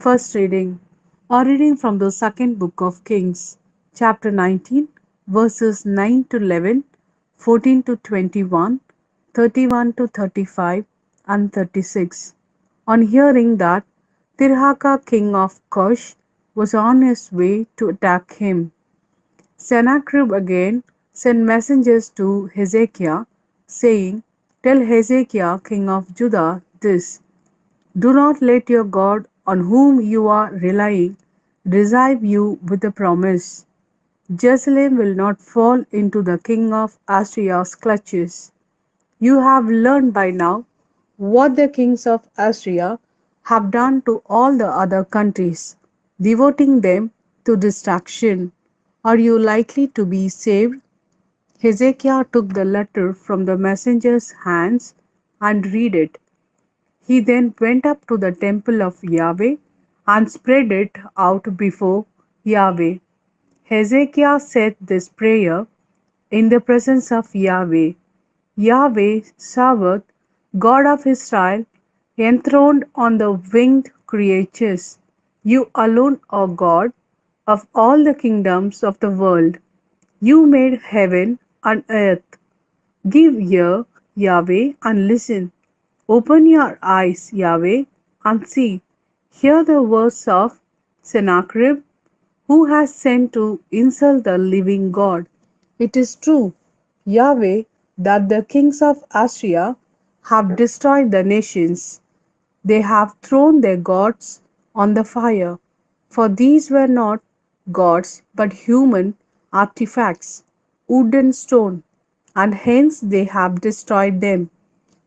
First reading. A reading from the second book of Kings, chapter 19, verses 9 to 11, 14 to 21, 31 to 35, and 36. On hearing that Tirhaka king of Cush was on his way to attack him, Sennacherib again sent messengers to Hezekiah, saying, Tell Hezekiah king of Judah this: Do not let your God, on whom you are relying, deceive you with a promise. Jerusalem will not fall into the king of Assyria's clutches. You have learned by now what the kings of Assyria have done to all the other countries, devoting them to destruction. Are you likely to be saved? Hezekiah took the letter from the messenger's hands and read it. He then went up to the temple of Yahweh and spread it out before Yahweh. Hezekiah said this prayer in the presence of Yahweh: Yahweh Sabaoth, God of Israel, enthroned on the winged creatures, you alone are God of all the kingdoms of the world. You made heaven and earth. Give ear, Yahweh, and listen. Open your eyes, Yahweh, and see. Hear the words of Sennacherib, who has sent to insult the living God. It is true, Yahweh, that the kings of Assyria have destroyed the nations. They have thrown their gods on the fire, for these were not gods but human artifacts, wood and stone, and hence they have destroyed them.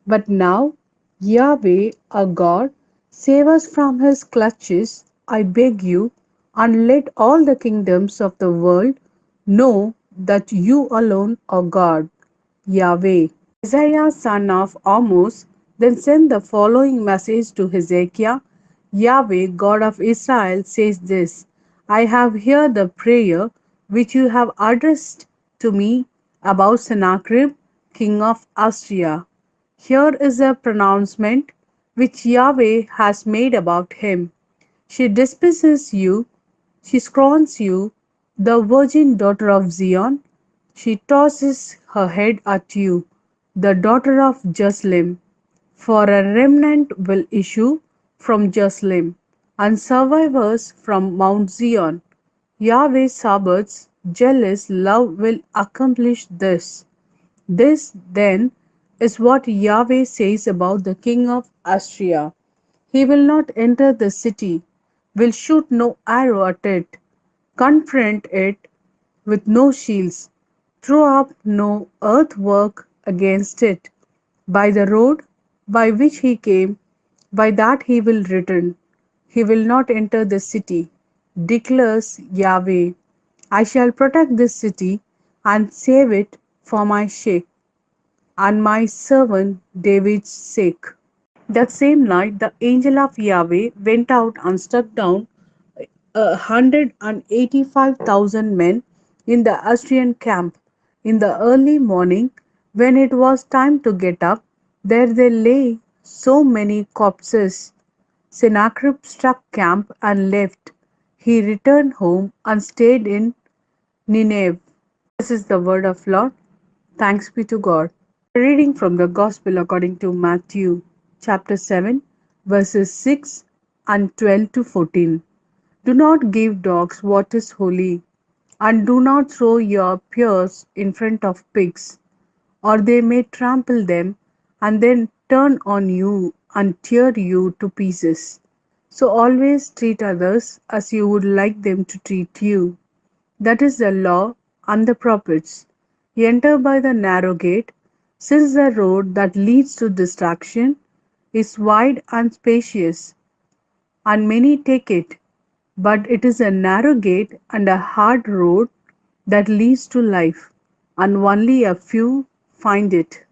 But now, Yahweh, our God, save us from his clutches, I beg you, and let all the kingdoms of the world know that you alone are God, Yahweh. Isaiah son of Amos then sent the following message to Hezekiah: Yahweh, God of Israel, says this: I have heard the prayer which you have addressed to me about Sennacherib, king of Assyria. Here is a pronouncement which Yahweh has made about him. She despises you, she scorns you, the virgin daughter of Zion. She tosses her head at you, the daughter of Jerusalem. For a remnant will issue from Jerusalem, and survivors from Mount Zion. Yahweh Sabaoth's jealous love will accomplish this. This, then, is what Yahweh says about the king of Assyria. He will not enter the city, will shoot no arrow at it, confront it with no shields, throw up no earthwork against it. By the road by which he came, by that he will return. He will not enter the city, declares Yahweh. I shall protect this city and save it for my sake and my servant David's sake. That same night the angel of Yahweh went out and struck down 185,000 men in the Assyrian camp. In the early morning, when it was time to get up, there they lay so many corpses. Sennacherib struck camp and left. He returned home and stayed in Nineveh. This is the word of Lord. Thanks be to God. Reading from the Gospel according to Matthew, chapter 7, verses 6 and 12 to 14. Do not give dogs what is holy, and do not throw your pearls in front of pigs, or they may trample them and then turn on you and tear you to pieces. So always treat others as you would like them to treat you. That is the law and the prophets. Enter by the narrow gate, since the road that leads to destruction is wide and spacious, and many take it. But it is a narrow gate and a hard road that leads to life, and only a few find it.